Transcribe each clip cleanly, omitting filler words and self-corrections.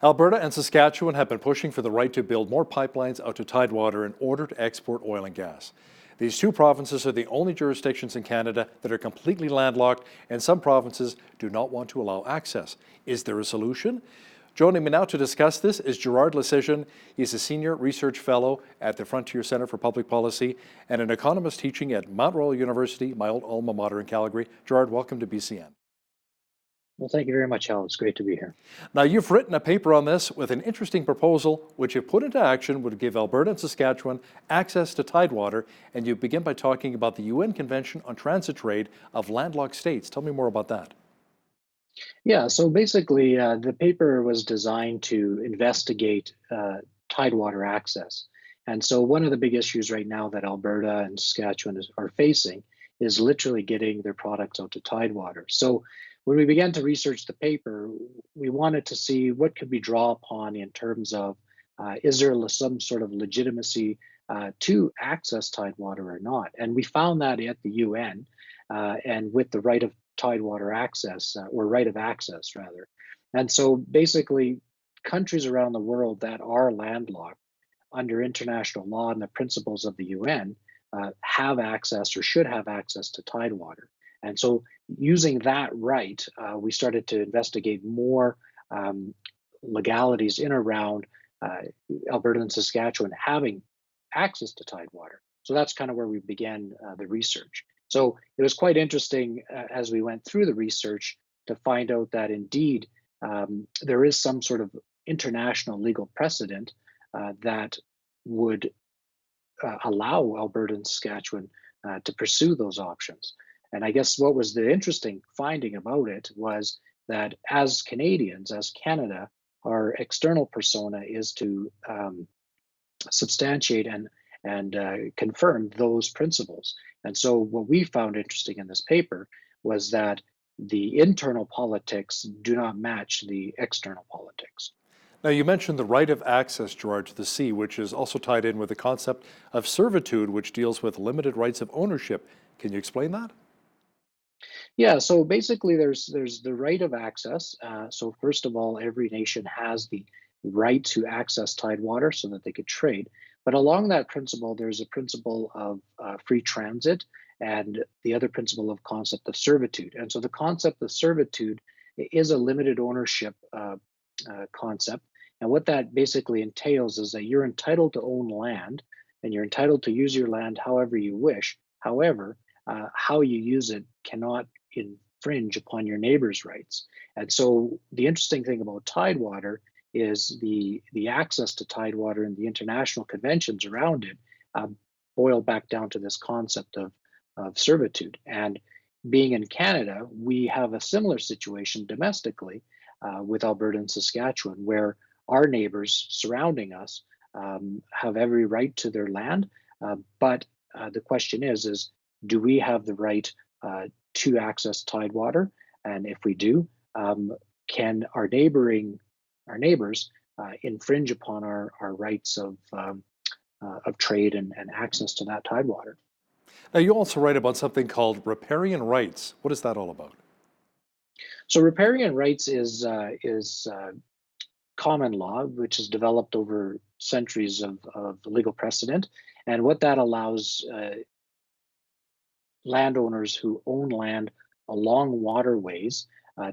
Alberta and Saskatchewan have been pushing for the right to build more pipelines out to Tidewater in order to export oil and gas. These two provinces are the only jurisdictions in Canada that are completely landlocked, and some provinces do not want to allow access. Is there a solution? Joining me now to discuss this is Gerard Lucyshyn. He's a senior research fellow at the Frontier Centre for Public Policy and an economist teaching at Mount Royal University, my old alma mater in Calgary. Gerard, welcome to BCN. Well, thank you very much, Hal. It's great to be here. Now, you've written a paper on this with an interesting proposal, which if put into action would give Alberta and Saskatchewan access to Tidewater, and you begin by talking about the UN Convention on Transit Trade of Landlocked States. Tell me more about that. Yeah, so basically, the paper was designed to investigate Tidewater access. And so one of the big issues right now that Alberta and Saskatchewan are facing is literally getting their products out to Tidewater. So when we began to research the paper, we wanted to see what could we draw upon in terms of is there some sort of legitimacy to access Tidewater or not? And we found that at the UN and with the right of Tidewater access or right of access rather. And so basically countries around the world that are landlocked under international law and the principles of the UN have access or should have access to Tidewater. And so using that right, we started to investigate more legalities in around Alberta and Saskatchewan having access to Tidewater. So that's kind of where we began the research. So it was quite interesting as we went through the research to find out that indeed there is some sort of international legal precedent that would allow Alberta and Saskatchewan to pursue those options. And I guess what was the interesting finding about it was that as Canadians, as Canada, our external persona is to substantiate and confirm those principles. And so what we found interesting in this paper was that the internal politics do not match the external politics. Now, you mentioned the right of access, Gerard, to the sea, which is also tied in with the concept of servitude, which deals with limited rights of ownership. Can you explain that? Yeah, so basically there's the right of access. So first of all, every nation has the right to access Tidewater so that they could trade. But along that principle, there's a principle of free transit and the other principle of concept of servitude. And so the concept of servitude is a limited ownership concept. And what that basically entails is that you're entitled to own land and you're entitled to use your land however you wish. However, how you use it cannot infringe upon your neighbor's rights. And so the interesting thing about Tidewater is the access to Tidewater and the international conventions around it boil back down to this concept of servitude. And being in Canada, we have a similar situation domestically with Alberta and Saskatchewan, where our neighbors surrounding us have every right to their land. But the question is do we have the right to access Tidewater? And if we do, can our neighbors infringe upon our rights of trade and access to that Tidewater? Now, you also write about something called riparian rights. What is that all about? So riparian rights is common law, which is developed over centuries of legal precedent. And what that allows landowners who own land along waterways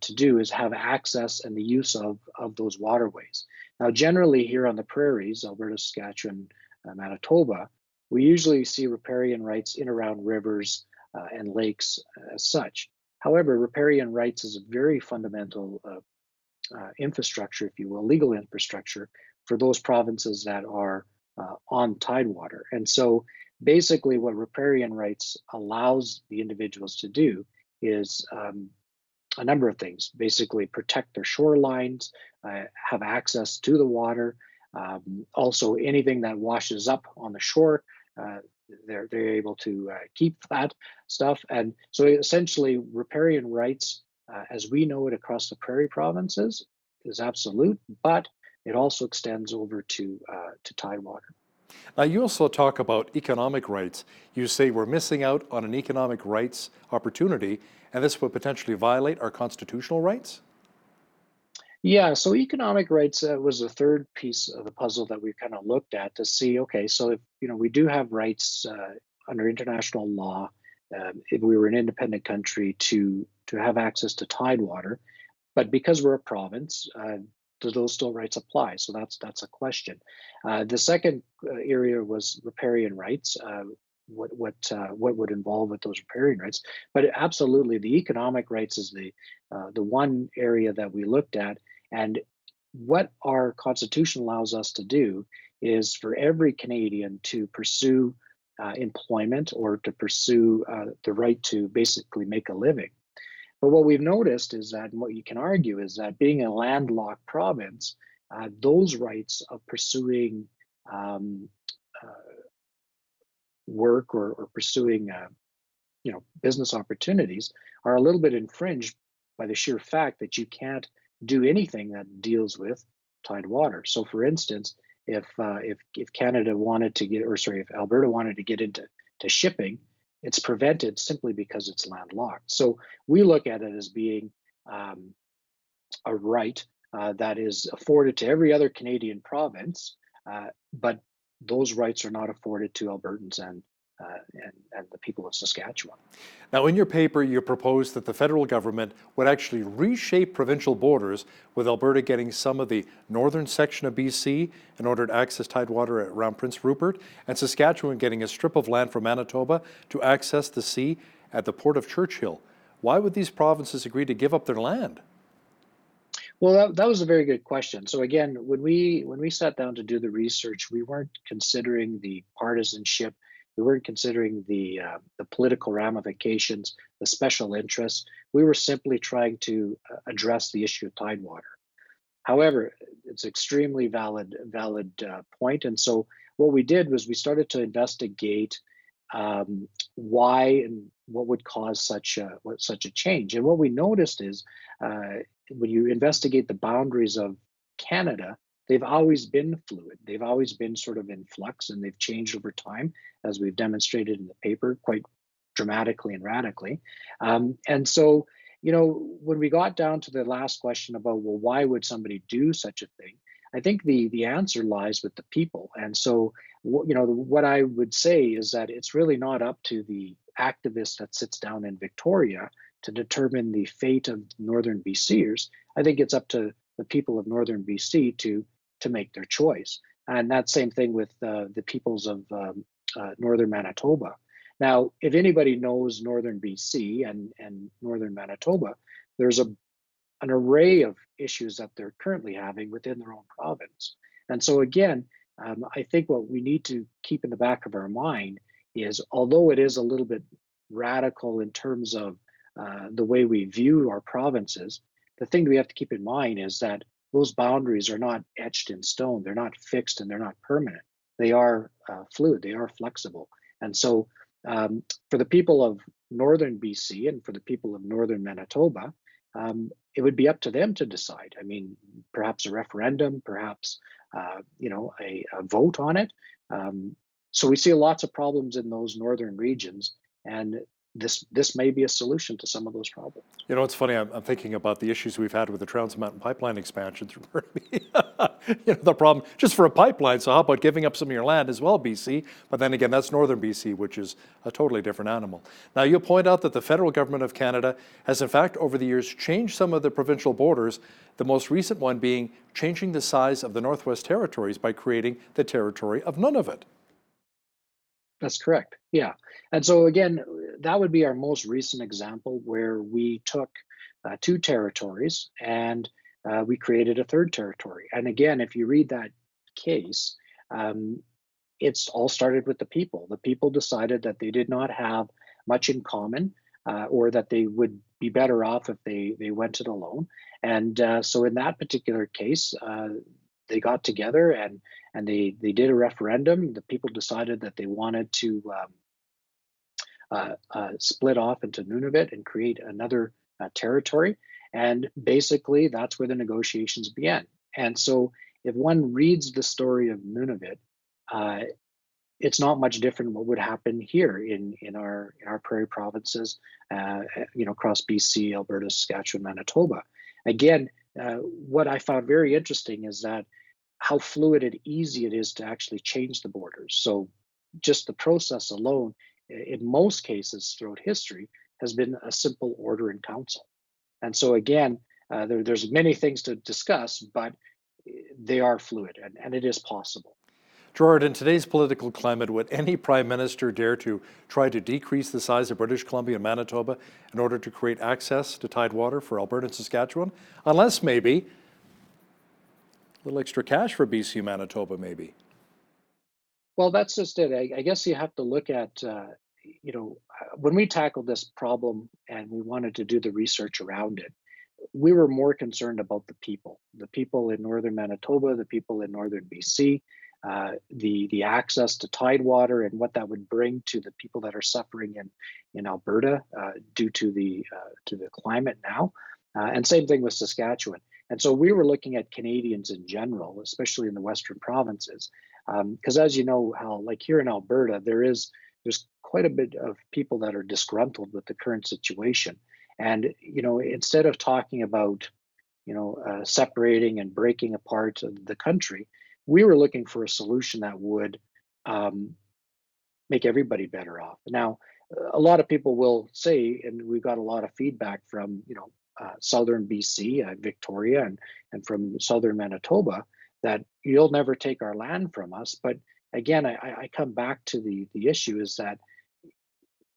to do is have access and the use of those waterways. Now, generally here on the prairies, Alberta, Saskatchewan, Manitoba, we usually see riparian rights in around rivers and lakes as such. However, riparian rights is a very fundamental infrastructure, if you will, legal infrastructure for those provinces that are on Tidewater. And so basically what riparian rights allows the individuals to do is a number of things. Basically protect their shorelines, have access to the water, also anything that washes up on the shore, they're able to keep that stuff. And so essentially riparian rights as we know it across the prairie provinces is absolute, but it also extends over to Tidewater. Now, you also talk about economic rights. You say we're missing out on an economic rights opportunity, and this would potentially violate our constitutional rights? Yeah, so economic rights was the third piece of the puzzle that we kind of looked at to see, okay, so if, we do have rights under international law, if we were an independent country to have access to Tidewater, but because we're a province, do those still rights apply? So that's a question. The second area was riparian rights. What would involve with those riparian rights? But absolutely, the economic rights is the one area that we looked at, and what our constitution allows us to do is for every Canadian to pursue employment or to pursue the right to basically make a living. But what we've noticed is that, and what you can argue is that being a landlocked province, those rights of pursuing um, uh, work or pursuing, business opportunities are a little bit infringed by the sheer fact that you can't do anything that deals with Tidewater. So, for instance, if Canada wanted to get, or sorry, if Alberta wanted to get into shipping, it's prevented simply because it's landlocked. So we look at it as being um, a right that is afforded to every other Canadian province, but those rights are not afforded to Albertans and the people of Saskatchewan. Now, in your paper, you proposed that the federal government would actually reshape provincial borders, with Alberta getting some of the northern section of BC in order to access Tidewater around Prince Rupert, and Saskatchewan getting a strip of land from Manitoba to access the sea at the port of Churchill. Why would these provinces agree to give up their land? Well, that was a very good question. So again, when we sat down to do the research, we weren't considering the partisanship, we weren't considering the political ramifications, the special interests. We were simply trying to address the issue of Tidewater. However, it's extremely valid point, and so what we did was we started to investigate why and what would cause such a change. And what we noticed is uh, when you investigate the boundaries of Canada, they've always been fluid. They've always been sort of in flux, and they've changed over time, as we've demonstrated in the paper, quite dramatically and radically. And so, when we got down to the last question about, well, why would somebody do such a thing? I think the answer lies with the people. And so, what I would say is that it's really not up to the activist that sits down in Victoria to determine the fate of northern BCers. I think it's up to the people of northern BC to make their choice. And that same thing with the peoples of northern Manitoba. Now, if anybody knows northern BC and northern Manitoba, there's an array of issues that they're currently having within their own province. And so, again, I think what we need to keep in the back of our mind is, although it is a little bit radical in terms of the way we view our provinces, the thing we have to keep in mind is that those boundaries are not etched in stone. They're not fixed and they're not permanent. They are fluid, they are flexible. And so, for the people of northern BC and for the people of northern Manitoba, it would be up to them to decide. I mean, perhaps a referendum, perhaps a vote on it. So we see lots of problems in those northern regions, and this may be a solution to some of those problems. You know, it's funny. I'm thinking about the issues we've had with the Trans Mountain Pipeline expansion through Burnaby. The problem just for a pipeline. So how about giving up some of your land as well, BC? But then again, that's northern BC, which is a totally different animal. Now, you point out that the federal government of Canada has, in fact, over the years, changed some of the provincial borders. The most recent one being changing the size of the Northwest Territories by creating the Territory of Nunavut. That's correct. Yeah. And so again, that would be our most recent example where we took two territories and we created a third territory. And again, if you read that case, um, it's all started with the people. The people decided that they did not have much in common, or that they would be better off if they went it alone. And so in that particular case, they got together and they did a referendum. The people decided that they wanted to split off into Nunavut and create another territory. And basically, that's where the negotiations began. And so, if one reads the story of Nunavut, uh, it's not much different what would happen here in our prairie provinces, across BC, Alberta, Saskatchewan, Manitoba. Again, what I found very interesting is that how fluid and easy it is to actually change the borders. So just the process alone, in most cases throughout history, has been a simple order in council. And so again, there's many things to discuss, but they are fluid and it is possible. Gerard, in today's political climate, would any prime minister dare to try to decrease the size of British Columbia and Manitoba in order to create access to Tidewater for Alberta and Saskatchewan? Unless maybe a little extra cash for BC Manitoba, maybe. Well, that's just it. I guess you have to look at, when we tackled this problem and we wanted to do the research around it, we were more concerned about the people in northern Manitoba, the people in northern BC, the access to Tidewater and what that would bring to the people that are suffering in Alberta due to the climate now, and same thing with Saskatchewan. And so we were looking at Canadians in general, especially in the western provinces, because as you know, how like here in Alberta, there's quite a bit of people that are disgruntled with the current situation. And instead of talking about separating and breaking apart the country, we were looking for a solution that would um, make everybody better off. Now, a lot of people will say, and we got a lot of feedback from southern BC, Victoria, and from southern Manitoba, that you'll never take our land from us. But again, I come back to the issue is that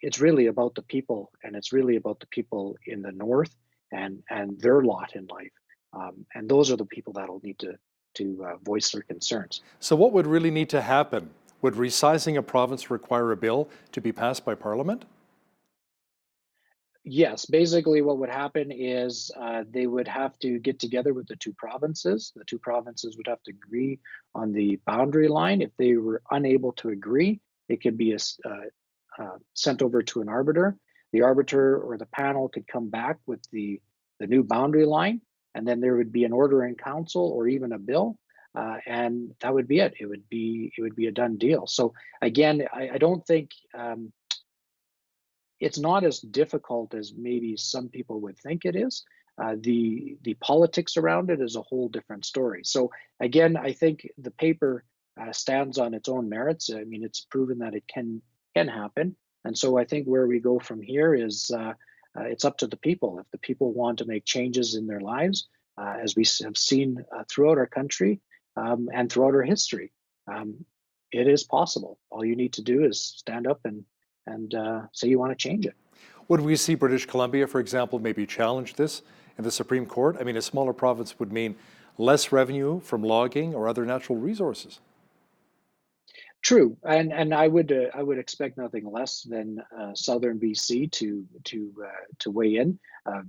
it's really about the people, and it's really about the people in the north and their lot in life, and those are the people that'll need to voice their concerns. So, what would really need to happen? Would resizing a province require a bill to be passed by Parliament? Yes, basically what would happen is they would have to get together with the two provinces. The two provinces would have to agree on the boundary line. If they were unable to agree, it could be sent over to an arbiter. The arbiter or the panel could come back with the new boundary line, and then there would be an order in council or even a bill, and that would be it. It would be a done deal. So again, I don't think it's not as difficult as maybe some people would think it is. The politics around it is a whole different story. So again, I think the paper stands on its own merits. I mean, it's proven that it can happen, and so I think where we go from here is it's up to the people. If the people want to make changes in their lives, as we have seen throughout our country and throughout our history, um, it is possible. All you need to do is stand up and say you want to change it. Would we see British Columbia, for example, maybe challenge this in the Supreme Court? I mean, a smaller province would mean less revenue from logging or other natural resources. True, and I would expect nothing less than southern BC to weigh in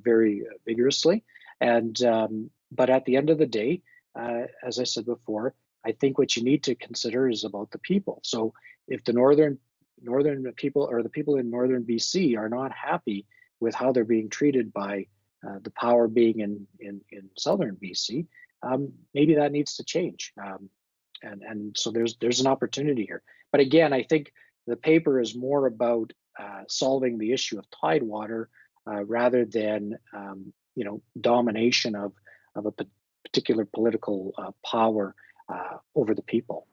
very vigorously, and but at the end of the day, as I said before, I think what you need to consider is about the people. So if the northern people or the people in northern BC are not happy with how they're being treated by the power being in southern BC, maybe that needs to change. And so there's an opportunity here. But again, I think the paper is more about solving the issue of Tidewater rather than domination of a particular political power over the people.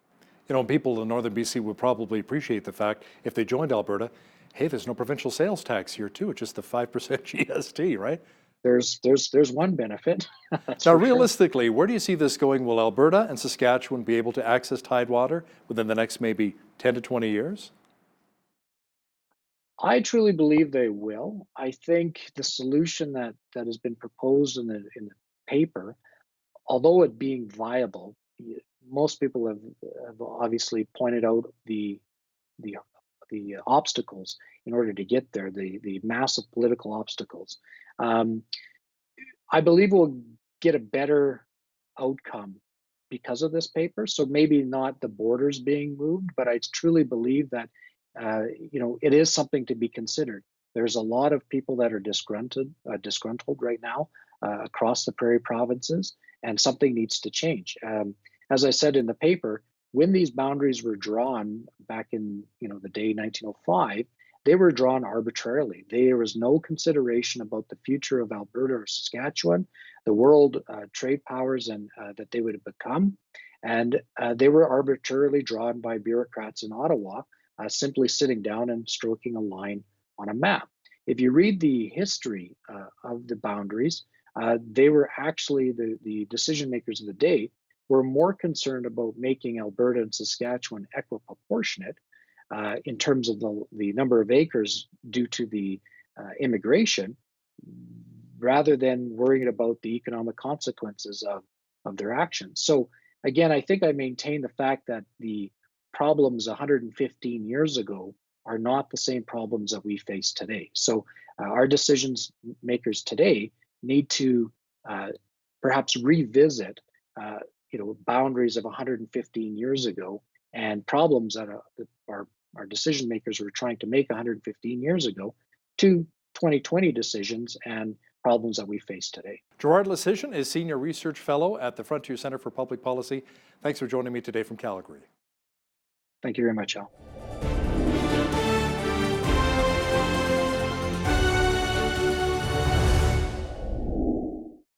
You know, people in northern BC would probably appreciate the fact if they joined Alberta, hey, there's no provincial sales tax here too. It's just the 5% GST, right? There's one benefit, that's Now, for sure. realistically, where do you see this going? Will Alberta and Saskatchewan be able to access Tidewater within the next maybe 10 to 20 years? I truly believe they will. I think the solution that has been proposed in the paper, although it being viable, most people have obviously pointed out the the obstacles in order to get there, the massive political obstacles. Um, I believe we'll get a better outcome because of this paper. So maybe not the borders being moved, but I truly believe that it is something to be considered. There's a lot of people that are disgruntled right now across the prairie provinces, and something needs to change. As I said in the paper, when these boundaries were drawn back in the day 1905, they were drawn arbitrarily. There was no consideration about the future of Alberta or Saskatchewan, the world trade powers and that they would have become. And they were arbitrarily drawn by bureaucrats in Ottawa, simply sitting down and stroking a line on a map. If you read the history of the boundaries, they were actually the decision makers of the day were more concerned about making Alberta and Saskatchewan equiproportionate in terms of the number of acres due to the immigration, rather than worrying about the economic consequences of their actions. So again, I think I maintain the fact that the problems 115 years ago are not the same problems that we face today. So our decisions makers today need to perhaps revisit boundaries of 115 years ago and problems that our decision makers were trying to make 115 years ago to 2020 decisions and problems that we face today. Gerard Lucyshyn is Senior Research Fellow at the Frontier Centre for Public Policy. Thanks for joining me today from Calgary. Thank you very much, Al.